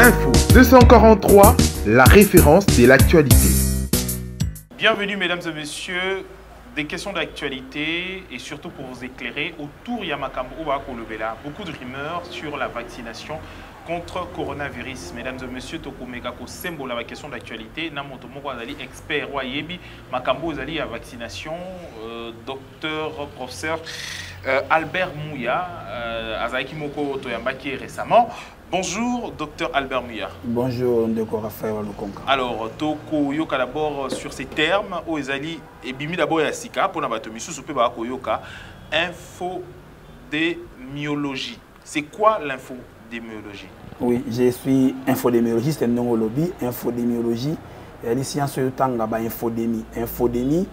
Info 243, la référence de l'actualité. Bienvenue mesdames et messieurs, des questions d'actualité et surtout pour vous éclairer autour Yamakambo Kolobela, beaucoup de rumeurs sur la vaccination contre coronavirus. Mesdames et messieurs, Tokomega ko symbole la question d'actualité. Namoto moko azali expert wa yebi makambo azali à vaccination, docteur professeur Albert Mouya azaki moko toyambaki récemment. Bonjour, docteur Albert Mouya. Bonjour, Ndeko Raphaël Lukonka. Alors, Toko Yoka d'abord sur ces termes, Oezali et Bimi d'abord et Asika, pour Nabatomi, Soupé Bako Yoka, infodémiologie. C'est quoi l'infodémiologie? Oui, je suis infodémiologiste, un nom au lobby. Infodémiologie, il y a sciences de temps, infodémie. Infodémie,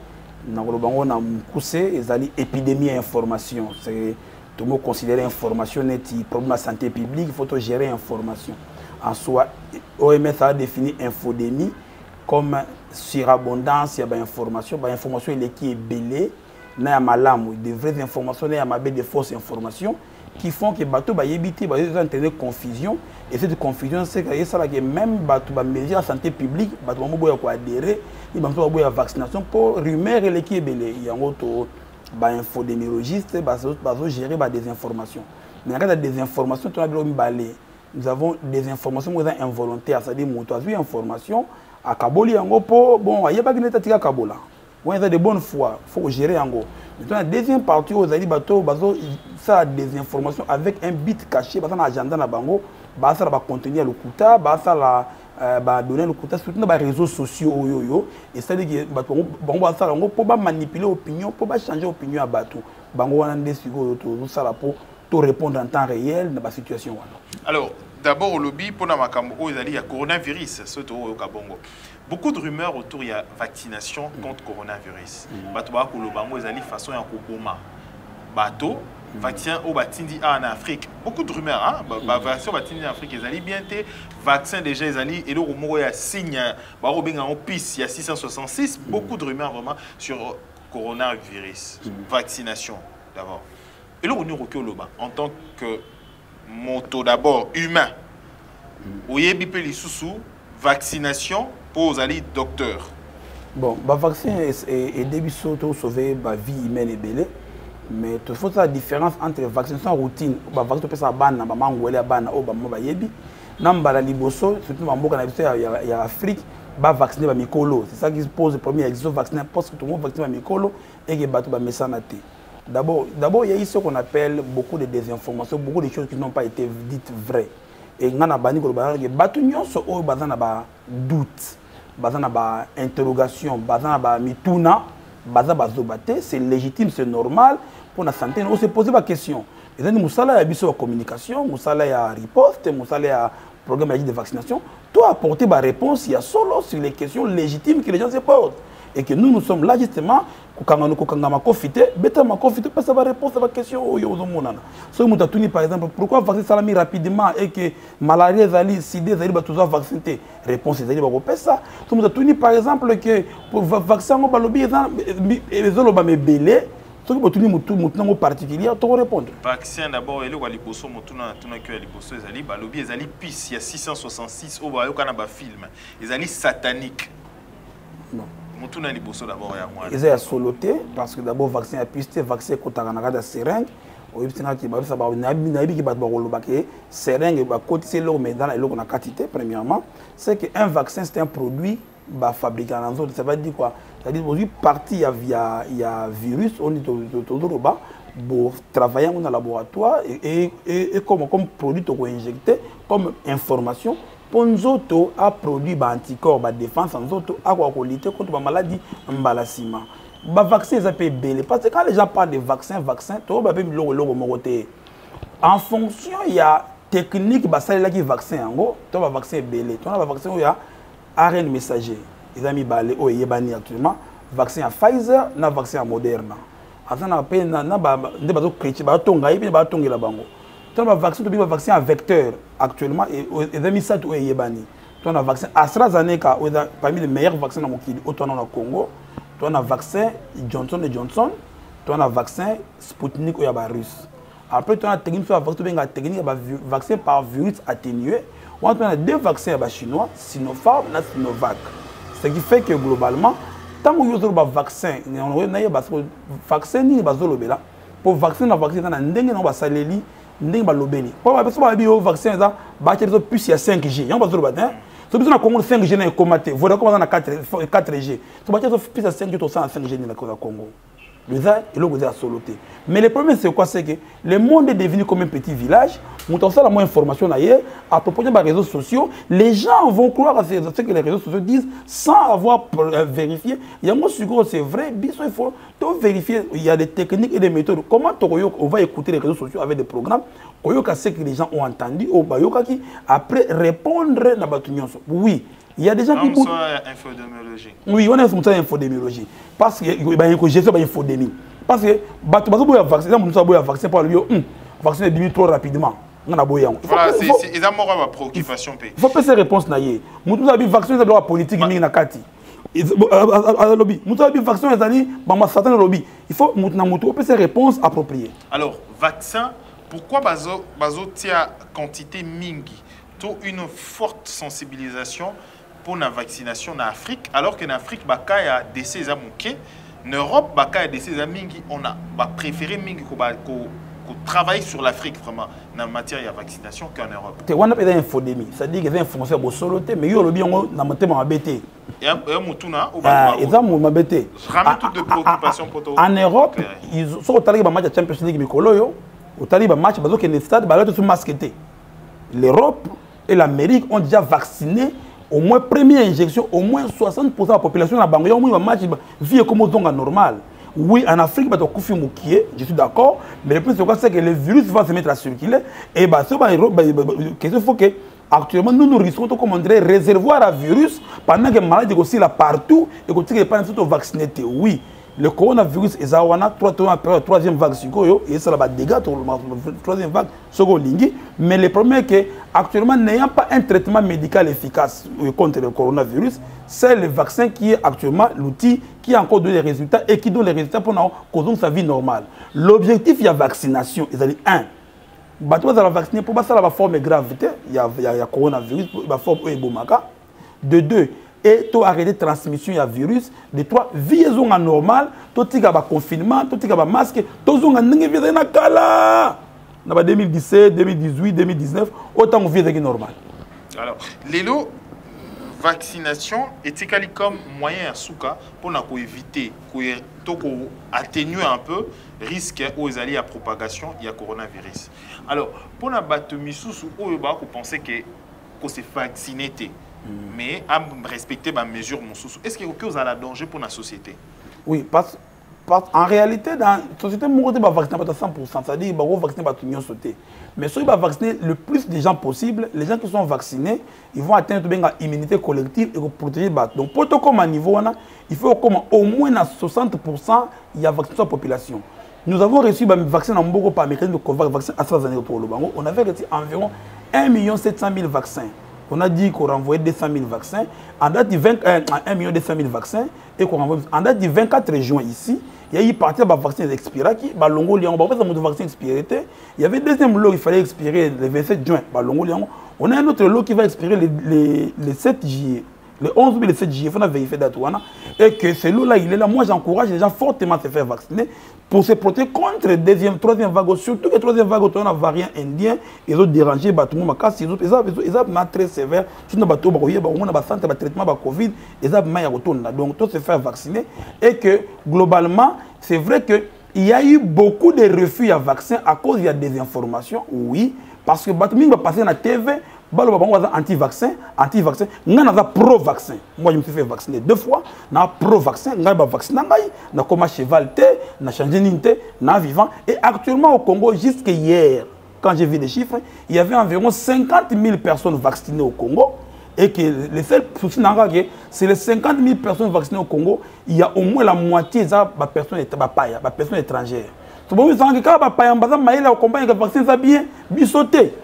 on a poussé, épidémie et information. C'est tout le monde considère l'information est problème de santé publique, il faut gérer l'information. En soi, OMS a défini infodémie comme surabondance, il y a l'information. L'information qui est belée, il y a de vraies informations, il y a de fausses informations qui font que les bateaux ont confusion. Et cette confusion, c'est que même les médias de santé publique, les bateaux ont adhéré, ils ont la vaccination pour rumeur qui est belée. Infodémiologiste, gérer des informations. Mais quand il y a des informations, nous avons des informations involontaires, c'est-à-dire que nous avons des informations à Kaboli, bon, il n'y a pas de Kabola. Il y a de bonnes fois, il faut gérer. Maintenant, la deuxième partie, vous avez ça des informations avec un bit caché, un agenda, ça va contenir le quota, ça va donner le quota sur les réseaux sociaux. Et c'est-à-dire que pour manipuler l'opinion, pour changer l'opinion à Batou. Pour répondre en temps réel dans la situation. Alors, d'abord, au lobby, pour il y a coronavirus, beaucoup de rumeurs autour de la vaccination contre coronavirus. Façon bateau, vaccin au Batindi en Afrique. Beaucoup de rumeurs, hein? Vaccin au Batindi en Afrique, ils allaient bien être vaccin déjà, ils allaient, et là, il y a signe, il y a 666, beaucoup de rumeurs vraiment sur coronavirus, vaccination d'abord. Et là, on est en tant que moto d'abord humain, où il y a vaccination pour les docteurs. Bon, le vaccin est début surtout sauver la vie humaine et belle. Mais il faut la différence entre vaccination routine, vaccin peut ça ban na ba mangwele ban na o ba mba yebi, namba la liboso surtout ba mboka na biso ya Afrique ba vacciner ba mikolo. C'est ça qui pose le premier exo vacciner parce que tout le monde vaccine ba mikolo et que bato ba mesanate. D'abord il y a ce qu'on appelle beaucoup de désinformation, beaucoup de choses qui n'ont pas été dites vraies. Et ngana bani ko ba que bato nyonso o bazana ba doute, bazana ba interrogation, bazana ba mituna, bazana ba zobate, c'est légitime, c'est normal. Pour la santé, on se pose la question. Et donc, nous avons la communication, nous avons la riposte, nous avons le programme de vaccination. Tout apporter la réponse, il y a solo sur les questions légitimes que les gens se posent. Et que nous sommes là justement, quand nous avons profité, parce que la réponse à la question. Si nous avons par exemple, pourquoi vacciner salami rapidement et que malaria, sida, tout ça vacciné? Réponse est ça. Si nous avons par exemple que pour vacciner, les gens belé. Ce qui est particulier, tu peux répondre. Vaccin d'abord, il y a les bossos, il y a 666 au film. Il y a satanique. Non. Il y a soloté parce que d'abord, vaccin a pisté, vaccin contre la seringue. Il y a seringue, premièrement, c'est qu'un vaccin, c'est un produit fabriqué en zone. Ça veut dire quoi? C'est-à-dire qu'aujourd'hui, partie il y a virus, on est pour travailler dans le laboratoire et comme produit injecté, comme information, pour nous autres, à produire des anticorps, des défense, nous autres, à lutter contre la maladie, emballassement. Les vaccins, ça peut être parce que quand les gens parlent de vaccin, tout le monde en fonction, il y a technique, ça qui est vaccin, tout le vaccin est belé. Tout le vaccin, il y a ARN messager. Ils ont mis balé au Yébani actuellement, vaccin à Pfizer, na vaccin à Moderna. Avant na paix na des bateaux chrétiens, bateaux tonga, puis bateaux tonga la bango. Tout le vaccin, tout le vaccin à vecteur actuellement, ils ont mis ça au Yébani. Tout le vaccin AstraZeneca, parmi les meilleurs vaccins dans le monde, autant dans le Congo. Tout le vaccin Johnson & Johnson, tout le vaccin Sputnik ou Russe. Après, tu as une technique, vaccin par virus atténué. On a 2 vaccins chinois, Sinopharm et Sinovac. Ce qui fait que globalement, tant que vous avez un vaccin, vaccin pour vacciner le vaccin, on va saléli, on va lobeli. Pour le vaccin, on va plus 5G. On va si vous avez 5G dans le Congo, vous avez 4G. Si vous avez plus de 5G, vous avez 5G dans le Congo. Mais le problème, c'est quoi? C'est que le monde est devenu comme un petit village. Nous avons la moins d'informations d'ailleurs à propos des réseaux sociaux. Les gens vont croire à ce que les réseaux sociaux disent sans avoir vérifié. Il y a un sujet, c'est vrai, il faut vérifier. Il y a des techniques et des méthodes. Comment on va écouter les réseaux sociaux avec des programmes? Ce que les gens ont entendu, après répondre à la bataille. Oui. Il y a des gens qui... Infodémiologie. Oui, on a une infodémiologie. Parce que j'ai fait une infodémie. Parce que nous avons un vaccin pour le vaccin est trop rapidement. Voilà, c'est une préoccupation. Il faut faire ces réponses. Nous avons un vaccin de la politique. Nous avons un vaccin de lobby. Il faut faire ces réponses appropriées. Alors, vaccin, pourquoi bazo tia quantité mingi? Une forte sensibilisation pour la vaccination en Afrique, alors qu'en Afrique, il y a des décès à manquer. En Europe, il y a des décès à mingi. On a préféré mingi qu'on travaille sur l'Afrique vraiment en matière de vaccination qu'en Europe. On a une infodémie, c'est-à-dire qu'il y a des informations qui sont soloté, mais il y a des embêtés. Il y a des moutuna ou embêtés. Je ramène toutes les préoccupations pour toi. En Europe, ils sont au match de Champions League, au match, ils sont masqués. L'Europe et l'Amérique ont déjà vacciné au moins première injection, au moins 60% de la population a au moins match vie comme normal. Oui, en Afrique, je suis d'accord, mais le plus c'est que le virus va se mettre à circuler et il faut que actuellement nous risquons de commander un réservoir à virus pendant que les maladies aussi là partout et que les gens sont vaccinés. Oui. Le coronavirus est la troisième vague, et ça va dégâts la troisième vague, mais le problème est qu'actuellement, n'ayant pas un traitement médical efficace contre le coronavirus, c'est le vaccin qui est actuellement l'outil qui a encore donné des résultats et qui donne les résultats pour causer sa vie normale. L'objectif de la vaccination, c'est un, vacciner pour la forme de gravité, il y a coronavirus, la forme Ebomaka. De deux, et tu arrêter la transmission du virus. De 3, vie est normale, tu as confinement, tu as masque, tu as 2017, 2018, 2019, autant de vie est normal. Alors, l'élo vaccination est comme moyen à souka pour éviter, pour atténuer un peu le risque aux alliés à propagation du coronavirus. Alors, pour la batterie sous où vous pensez que c'est vacciné, mais à respecter les mesures, est-ce qu'il y a quelque chose à la danger pour la société? Oui, parce en réalité, dans la société, on va vacciner à 100%, c'est-à-dire qu'on va vacciner tout le monde. Mais si on va vacciner le plus de gens possible, les gens qui sont vaccinés, ils vont atteindre l'immunité collective et protéger. Donc, pour tout comme à niveau, il faut au moins 60% il y a vacciné la population. Nous avons reçu un vaccin en beaucoup par mécanisme de vaccin AstraZeneca pour le Bango. On avait reçu environ 1 700 000 vaccins. On a dit qu'on renvoyait 200 000 vaccins. En date du 1 200 000 vaccins. Et qu'on renvoie en date du 24 juin ici, il y a eu partie de vaccins expirés qui, vaccin expiré. Il y avait deuxième lot, il fallait expirer le 27 juin. On a un autre lot qui va expirer le 7 juillet. Le 11 et le 7 juillet, il faut vérifier date. Et que ce lot-là, il est là. Moi, j'encourage les gens fortement à se faire vacciner pour se protéger contre la deuxième, troisième vague. Surtout que la troisième vague, on a un variant indien, ils ont dérangé tout le monde. Ils ont très sévère. Si on a un traitement de Covid, ils ont donc, tout se faire vacciner. Et que globalement, c'est vrai qu'il y a eu beaucoup de refus à vaccin à cause de la désinformation. Oui, parce que Batman va passer dans la TV. Anti-vaccin, je suis pro-vaccin. Moi, je me suis fait vacciner 2 fois. Je suis pro-vaccin, je suis vacciné, je suis comme cheval, je suis changé d'unité, je suis vivant. Et actuellement au Congo, jusqu'à hier, quand j'ai vu les chiffres, il y avait environ 50 000 personnes vaccinées au Congo. Et que le seul souci, c'est les 50 000 personnes vaccinées au Congo, il y a au moins la moitié de personnes étrangères. Si vous avez un vaccin, ça bien, sauté.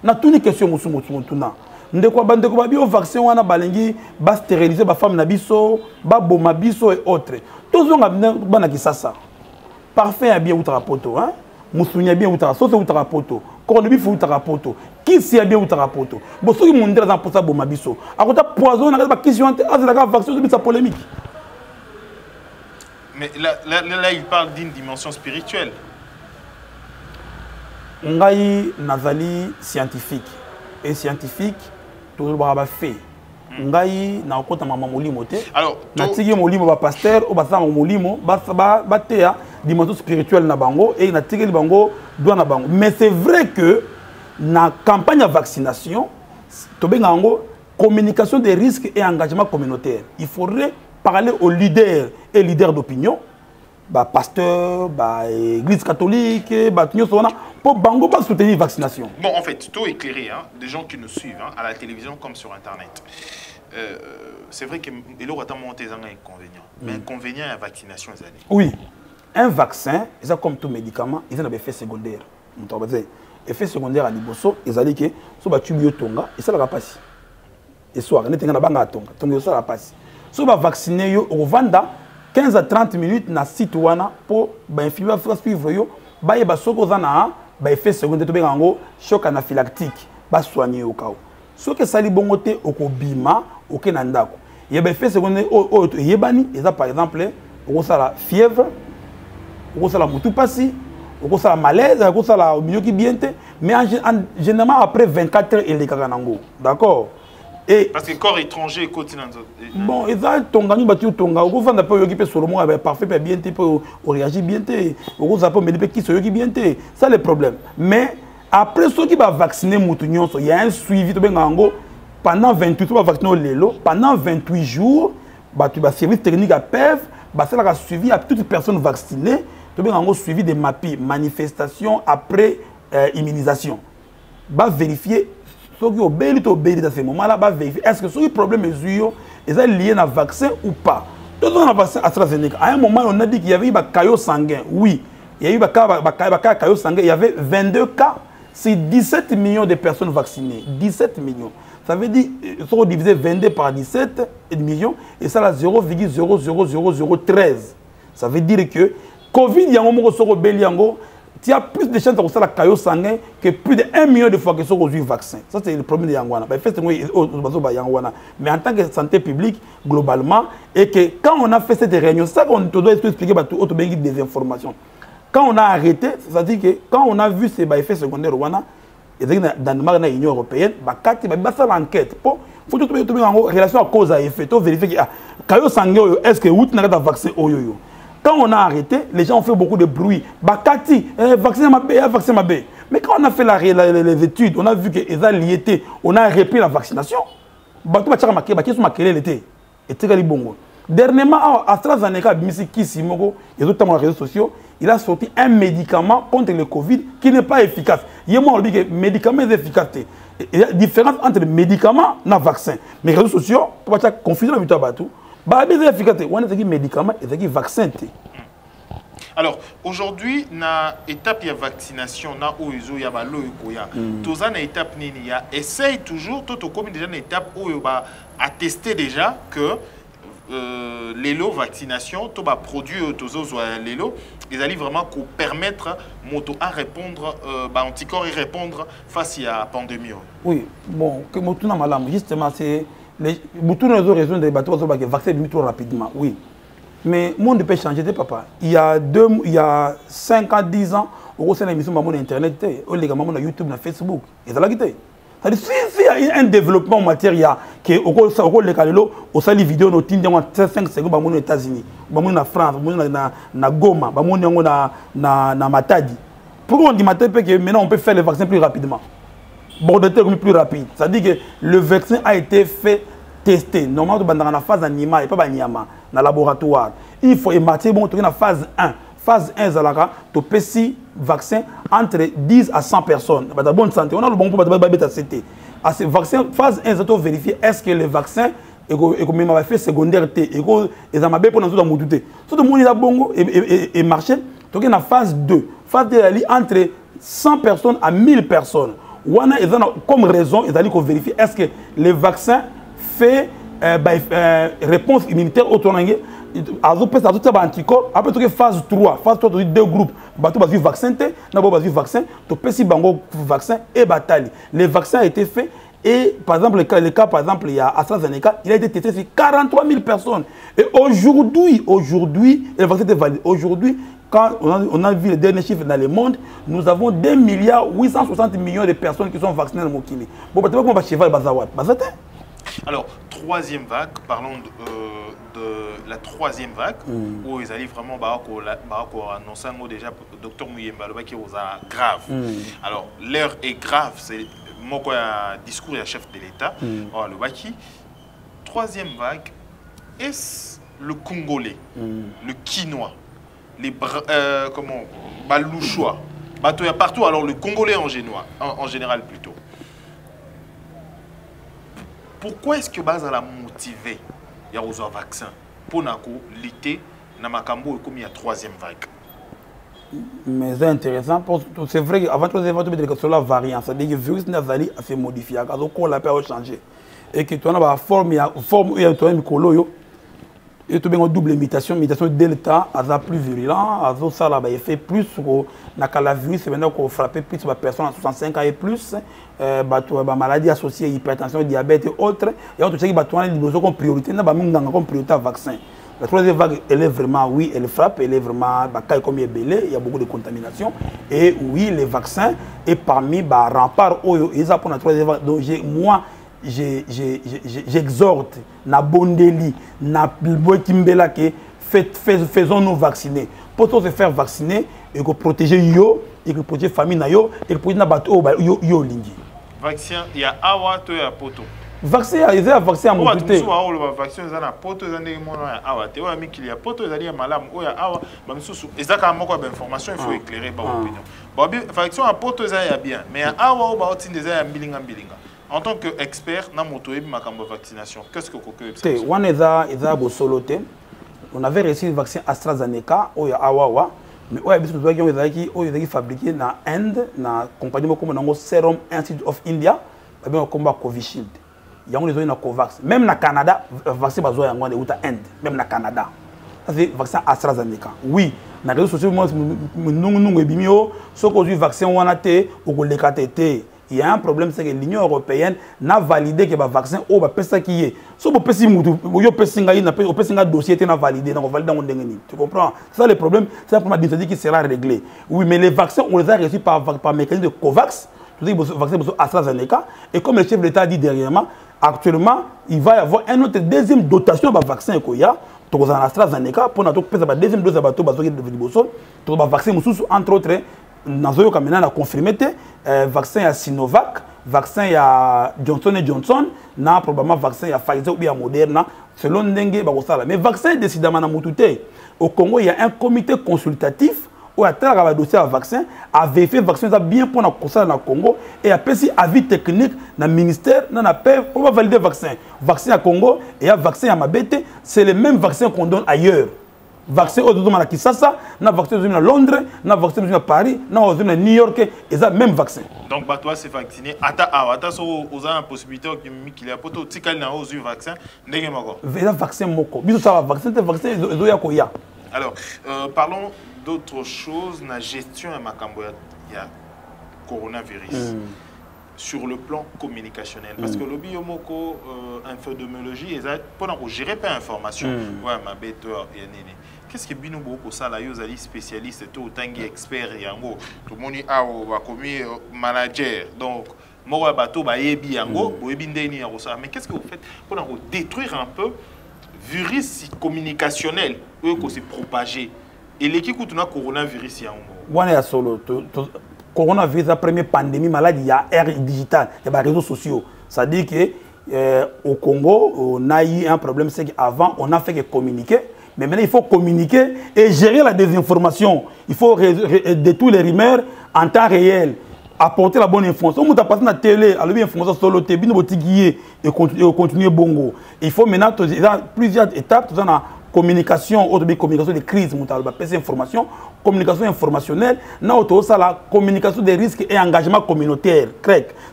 Na tout ni question musu na ndeko ba bio vaccin wana balengi ba stériliser ba femme na biso ba boma biso et autres tozonga bana kisasa parfum ya bien utara poto hein musunya bien utara sauce utara poto corned beef utara poto kisi ya bien utaka poto bo soki mondela za posa bo mabiso akota poison na ba kisi yante azala vaccin de sa polémique. Mais là il parle d'une dimension spirituelle. Ngai nazali scientifique et scientifique tout ba fait ngai na kota mama molimo te alors na tigi molimo ba pasteur o ba sa molimo ba teya dimension spirituelle na bango et na tigi bango doit na bango. Mais c'est vrai que na campagne de vaccination tobenga ngo communication des risques et engagement communautaire. Il faudrait parler aux leaders et leaders d'opinion, bah pasteur, bah église catholique, bah pour bango pas soutenir la vaccination. Bon, en fait, tout éclairé, hein, des gens qui nous suivent hein, à la télévision comme sur Internet. C'est vrai que il aura monté un inconvénient. Mais inconvénient à la vaccination, les années. Oui, un vaccin, c'est comme tout médicament, il a des effets secondaires. Effet secondaire à liboso, ils allaient que so ba tubio tonga et ça la passe. Et soir, on est na banga tonga, tonga ça la passe. So ba vacciner yo au vanda 15 à 30 minutes na site wana pour ba infirmier va suivre yo, ba ye ba soko zana ba effet secondaire to benga ngo choc anaphylactique, ba soigner au cas. So que ça li bongote okobima okena ndako. Ye ba effet secondaire o yebani, et ça par exemple, au ça la fièvre, au ça la mutu pasi. Au ça la malaise, au ça la milieu qui bien mais généralement après 24 heures il est kaganango, d'accord. Et parce que le corps étranger continent. Bon, ils ont tonga ni batu tonga, au fond d'après yoki pe solomo parfait pe bien te pour réagir bien te, au ça peut me dire qui so yoki bien te, ça le problème. Mais après ceux qui va vacciner mutunyon, il y a un suivi to bengango pendant 28 jours vacciner lelo, pendant 28 jours, bah tu vas service technique à PEV, bah ça la suivi à toutes les personnes vaccinées. Nous avons suivi des MAPI, manifestations après immunisation. Va vérifier ce qui est dans ce moment-là, va vérifier est-ce que ce problème est lié à un vaccin ou pas. Nous avons un vaccin AstraZeneca. À un moment, on a dit qu'il y avait un caillot sanguin. Oui, il y a eu un caillot sanguin. Il y avait 22 cas. C'est 17 millions de personnes vaccinées. 17 millions. Ça veut dire qu'ils sont divisés 22 par 17 millions et ça a 0,00013. Ça veut dire que Covid, il y a un moment où tu as plus de chances de faire la caillot sanguin que plus de 1 million de fois que tu as reçu le vaccin. Ça, c'est le problème de Yangwana. Mais en tant que santé publique, globalement, et que quand on a fait cette réunion, ça qu'on doit expliquer des informations. Quand on a arrêté, c'est-à-dire que quand on a vu ces effets secondaires, dans l'Union européenne, il y a une enquête. Il faut que tu aies une relation à cause à effet. Il faut vérifier que le caillot sanguin, est-ce que tu as un vaccin? Quand on a arrêté, les gens ont fait beaucoup de bruit. Bakati, vaccin ma bé, vaccin ma bé. Mais quand on a fait les études, on a vu que les alliés, on a repris la vaccination. Dernièrement, AstraZeneca, il a sorti un médicament contre le Covid qui n'est pas efficace. Il y a un médicament efficace. Il y a une différence entre le médicament et le vaccin. Mais les réseaux sociaux, tu vas confuser la mutation. Alors, aujourd'hui, na étape de vaccination, na oizo ya ba loikoya. Toza na étape nini ya essaye toujours tout comme déjà une étape où on va attester déjà que l'élo vaccination, tout va produire tozo l'élo, ils allaient vraiment permettre moto à répondre anticorps et répondre face à la pandémie. Oui, bon, que moto na malam justement c'est beaucoup de raisons de bateaux qui vacciner trop rapidement, oui. Mais le monde peut changer, papa. Il y a 5 ans, 10 ans, on a une émission sur Internet, on a sur YouTube, sur Facebook. Et ça l'a quitté. C'est-à-dire s'il y a un développement en matière, il y a des vidéos de 5 secondes aux États-Unis, en France, en Goma, en Matadi. Pourquoi on dit que maintenant on peut faire les vaccins plus rapidement? Plus rapide. C'est-à-dire que le vaccin a été fait tester. Normalement, dans la phase animale et pas dans le laboratoire. Il faut émarquer dans la phase 1. Phase 1, tu peux si vaccin entre 10 à 100 personnes. Dans bonne santé, on a le bon pour ce vaccin. Phase 1, tu vérifier est-ce que le vaccin est fait secondaire et il est pour nous dans tout le monde est bon et marché. Tu es dans phase 2. Phase 2, entre 100 personnes à 1000 personnes. Comme raison, ils allaient vérifier est-ce que le vaccin fait réponse immunitaire autour azopesa azoti ba anticorps après to phase 3 phase 3 deux groupes bato bazui vaccin te na bo bazui vaccin to pesi bango vaccin et batali le vaccin a été fait et par exemple le cas par exemple il y a AstraZeneca il a été testé sur 43 000 personnes et aujourd'hui le vaccin était validé aujourd'hui quand on a vu les derniers chiffres dans le monde, nous avons 2 860 millions de personnes qui sont vaccinées dans le Mokili. Bon, comment on va cheval bazawat? Alors, troisième vague, parlons de la troisième vague, où ils allaient vraiment annoncer déjà Dr Muyemba, qui est grave. Alors, l'heure est grave, c'est mon discours et chef de l'État. Le Baki. Troisième vague, est-ce le Congolais, le Quinois, les Balouchois, partout, alors le Congolais en général plutôt. Pourquoi est-ce que Baza l'a motivé il y a un vaccin pour lutter dans Makambo comme il y a troisième vague? Mais c'est intéressant, c'est vrai qu'avant de faire la variante, c'est-à-dire que le virus n'a pas se modifier, on l'a pas changé. Et que tu as une forme, il y a une colo, et tu as une double mutation delta, elle est plus virulent, elle a fait plus, le virus maintenant qu'on frappe plus de personnes à 65 ans et plus, maladies associées à hypertension, diabète et autres, et on te dit que tu as une priorité, comme priorité vaccin. La troisième vague, elle est vraiment, oui, elle frappe, elle est vraiment, comme il est belé, il y a beaucoup de contamination. Et oui, les vaccins, et parmi les remparts, ils ont pour la troisième vague. Donc moi, j'exhorte, na Bondeli, na Boitimbela, que faisons-nous vacciner. Pour se faire vacciner, et que protéger yo, et que protéger la famille, et que protéger yo lingi. Vaccin, il y a awa, tu as poto. Vaccin, il y a un vaccin à mon côté. Il y a vaccin, il y a poto, il y a awa. Il y a poto, il y a malam, il y a awa. Et ça, quand il y a information, il faut éclairer par opinion. Vaccin à poto, il y a bien. Mais awa, il y a bilinga. En tant qu'expert, dans mon vaccination, qu'est-ce que vous avez? On avait reçu le vaccin AstraZeneca, il y a awa. Mais il y a fabriqué dans l'Inde, dans la compagnie comme le Serum Institute of India, il y a un combat Covishield. Il y a un Covax. Même dans le Canada, le vaccin est en Inde, même dans le Canada. Ça c'est le vaccin AstraZeneca. Oui, dans les réseaux sociaux, ce que le vaccin il y a un problème, c'est que l'Union européenne n'a validé que le vaccin est vaccin qui est. Si vous avez un dossier qui est validé, donc on valide dans le. Tu comprends? C'est ça le problème, c'est un problème d'incendie qui sera réglé. Oui, mais les vaccins, on les a reçus par mécanisme de Covax, le vaccin AstraZeneca, et comme le chef de l'État a dit dernièrement, actuellement, il va y avoir une autre deuxième dotation de vaccin qu'il y a. Donc, AstraZeneca, pour notre deuxième dose de vaccin, entre autres, nous avons confirmé que vaccin à Sinovac, vaccin à Johnson & Johnson, probablement vaccin à Pfizer ou bien Moderna, selon Ndenge. Mais vaccin décidément au Congo, il y a un comité consultatif où il y a un dossier à vaccin, a vérifié le vaccin bien pour le Congo et a fait un avis technique dans le ministère pour valider le vaccin. Vaccin à Congo et un vaccin à Mabete, c'est le même vaccin qu'on donne ailleurs. Vaccin au à Kinshasa, na vaccin à Londres, na vaccin à Paris, na vaccin à New York, et ça même vaccin. Donc toi c'est vacciné. Ata so aux a possibilité qu'il y a poto tikal na ozu vaccin ndenge moko. Veza vaccin moko. Biso ça vaccin ya koya. Alors parlons d'autre chose na gestion à makambo ya coronavirus. Sur le plan communicationnel. Parce que le biomoko, infodémiologie, pendant que je gérer pas information, ouais, ma bête, qu'est-ce que bino beaucoup ça là, ils spécialistes, tout tangi expert yango, tout le monde a commis manager, donc moi bateau ba yebi yango, yebi ndeni yango ça. Mais qu'est-ce que vous faites pour détruire un peu virus communicationnel, eux qui se propager et l'équipe où tu as coronavirus yango. Wana ya solo. Coronavirus, la première pandémie maladie, il y a l'ère digitale, il y a les réseaux sociaux. Ça dit qu'au Congo, on a eu un problème, c'est qu'avant, on a fait que communiquer. Mais maintenant, il faut communiquer et gérer la désinformation. Il faut détruire les rumeurs en temps réel. Apporter la bonne information. On a passé la télé, à l'information sur le et continuer bongo. Il faut maintenant, il y a plusieurs étapes, communication, autre communication des crises, information, communication informationnelle, la communication des risques et engagement communautaire.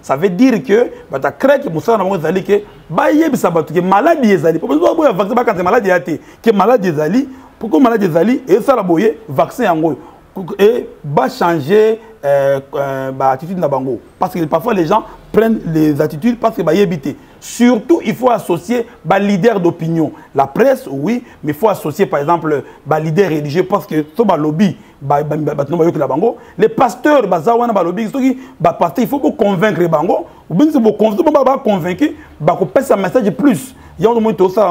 Ça veut dire que la CREC, que maladie est maladie pourquoi maladie est et ça la boye vaccin et va changer attitude na bango parce que parfois les gens prennent les attitudes parce que bah éviter. Surtout il faut associer les leaders d'opinion, la presse oui, mais il faut associer par exemple les leaders religieux parce que tout le lobby les pasteurs bazawana ba lobby il faut convaincre les bango ou bien c'est pour convaincre ba ko passer un message plus. Il y a un moment où ça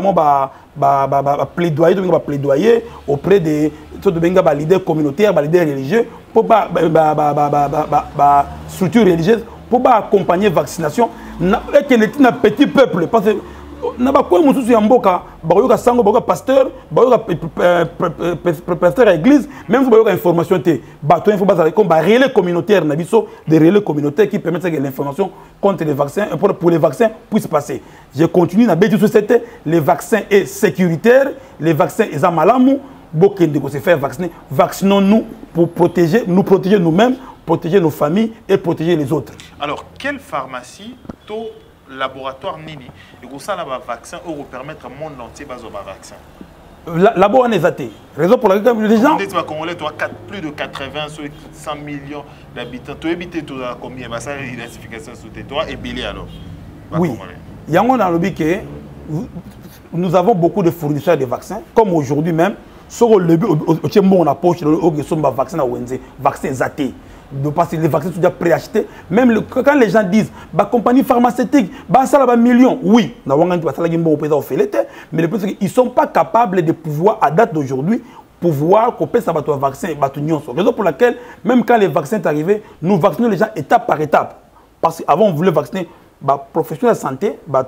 plaidoyer auprès des leaders communautaires, des leaders religieux, pour structures religieuses, pour accompagner la vaccination. Et que les petits peuples, parce que na ba ko mususu ya mboka ba yoka sango ba pasteur ba yoka pasteur à église même si ba yoka information té ba to info ba comme ba relais communautaire na biso des relais communautaires qui permettent que l'information contre les vaccins pour les vaccins puisse passer. Je continue na bétu société les vaccins est sécuritaire, les vaccins est malamu bokende ko se faire vacciner, vaccinons-nous pour protéger nous-mêmes, protéger nos familles et protéger les autres. Alors quelle pharmacie to laboratoire nini et ça là vaccin pour permettre au monde entier bazo vaccin laboratoire nézaté raison pour laquelle les gens on Congolais toi plus de 80 sur 100 millions d'habitants tu habites tout à combien bah ça l'identification sous toi et billet alors oui yango dans le but que nous avons beaucoup de fournisseurs de vaccins comme aujourd'hui même sur le au on a poche le vaccin à Wenze vaccin zaté. Parce que les vaccins sont déjà préachetés. Même quand les gens disent la compagnie pharmaceutique, ça va millions. Oui, mais le plus c'est qu'ils ne sont pas capables de pouvoir, à date d'aujourd'hui, pouvoir couper ça vaccin et raison pour laquelle, même quand les vaccins sont arrivés, nous vaccinons les gens étape par étape. Parce qu'avant, on voulait vacciner les professionnels de santé, les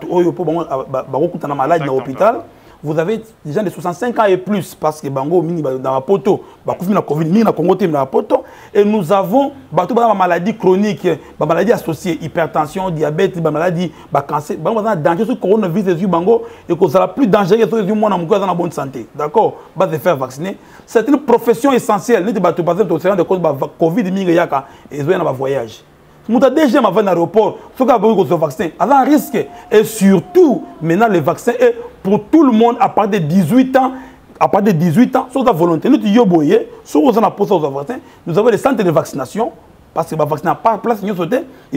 malades dans l'hôpital. Vous avez des gens de 65 ans et plus parce que Bango mini dans la poto, la Covid mini na Congo dans la poto et nous avons des maladies chroniques, des maladies associées, hypertension, diabète, des maladies, cancer, bango dans danger sur coronavirus des bango et que ça la plus dangereux que les gens dans la bonne santé. D'accord, va se faire vacciner. C'est une profession essentielle. Les bateaux par exemple au de cause Covid mini yaka et ils ont voyage. Nous avons déjà avant l'aéroport, il faut que le vaccin a un risque. Et surtout, maintenant, le vaccin est pour tout le monde à partir de 18 ans. À partir de 18 ans, sur la volonté. Nous avons des centres de vaccination. Parce que le vaccin n'a pas de place, il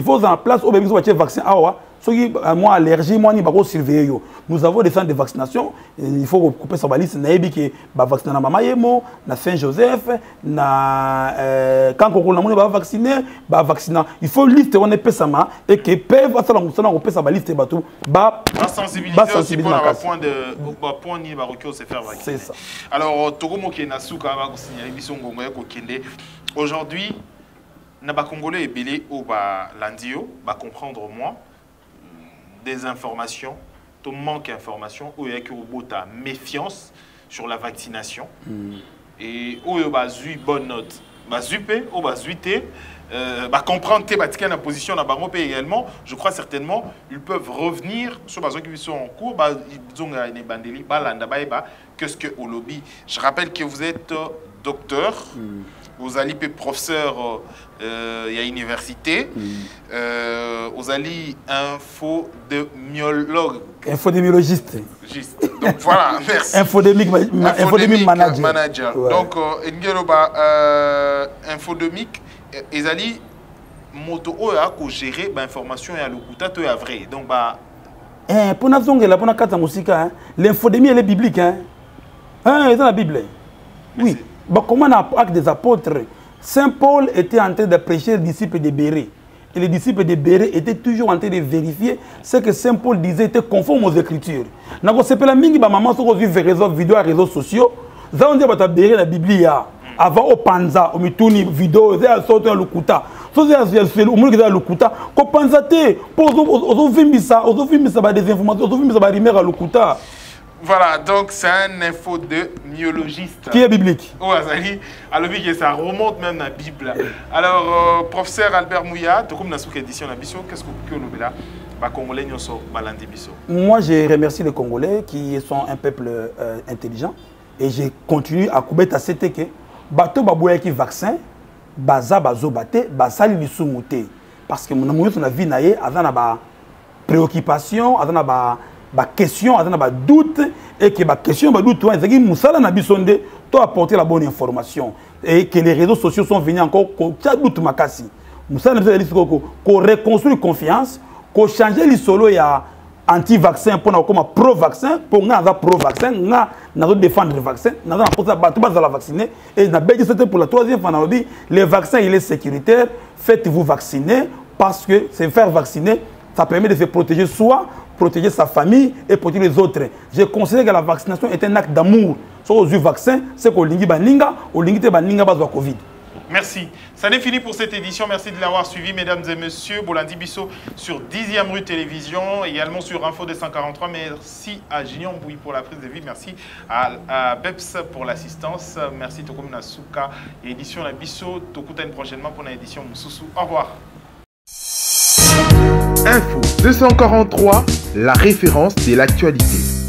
faut en place au vaccin. Moi, allergie, moi, je vais surveiller. Nous avons des centres de vaccination. Il faut couper sa balise. Nous avons vacciné à Mamayemo, à Saint-Joseph, quand on va vacciner, il faut liste on est ça et que peuvent couper sa balise. Sensibiliser pour un point de faire vacciner. C'est ça. Alors, Togomo qui est Nasuka va signaler aujourd'hui. Na ba Congolais belé au ba landio ba comprendre moi des informations tout manque d'informations ou avec ta méfiance sur la vaccination et où ba zui bonne note ba zupe ou ba zuité ba comprendre tes batiquer la position na bango également je crois certainement ils peuvent revenir sur besoin qui sont en cours ba ils ont une bandeli ba landa ba qu'est-ce que au lobby je rappelle que vous êtes docteur vous allez professeur il y a université vous allez infodémiologue infodémiologiste juste donc voilà merci infodémique manager ouais. Donc infodémique ils allaient moto a gérer l'information et à l'okuta to est vrai donc pour na zongela pour na kata musika l'infodémie elle est biblique c'est dans la Bible oui. Comment on a acte des apôtres, Saint Paul était en train de prêcher les disciples de Bérée. Et les disciples de Bérée étaient toujours en train de vérifier ce que Saint Paul disait était conforme aux Écritures. Nous avons fait la maman sur les vidéos et réseaux sociaux. Nous avons dit que Bérée la Bible avant au Panza, au Mituni, vidéo, il y a sorti un Lukuta. So il y a un Lukuta. Ko Panza te, pour aux des informations, aux rimer à Lukuta. Voilà, donc c'est un infodémiologiste. Qui est biblique. Oh, alors ça remonte même dans la Bible. Alors, professeur Albert Mouya, tu comme dans cette édition de la Bisso, qu'est-ce que vous pouvez là? Congolais nyoso balandi biso. Moi, je remercie les Congolais qui sont un peuple intelligent et je continue à couper à cette que bateau babouya qui vaccin baza bazo baté basali lisumuté parce que mon amour sur la vie naie azana ba préoccupation azana ba question azana ba doute et que ba question ba doute ezaki musala na bisonde to apporter la bonne information et que les réseaux sociaux sont venus encore ko doute makasi musala na biso ko reconstruire confiance ko changer les solo ya anti-vaccin pour nous comme pro-vaccin pour nous pro-vaccin nous défendre le vaccin nous pour ça battre la vacciner et na belge c'était pour la troisième fois le vaccin il est sécuritaire faites-vous vacciner parce que se faire vacciner ça permet de se protéger soi protéger sa famille et protéger les autres. Je considère que la vaccination est un acte d'amour sur le vaccin c'est que lingi baninga ou lingi te baninga bazwa Covid. Merci. Ça n'est fini pour cette édition. Merci de l'avoir suivi, mesdames et messieurs. Bolandi Bisso sur 10e rue Télévision, également sur Info 243. Merci à Junior Bouy pour la prise de vie. Merci à Beps pour l'assistance. Merci Tokoum Nasuka. Édition la Bisso. Tokuten prochainement pour l'édition Moussoussou. Au revoir. Info 243, la référence de l'actualité.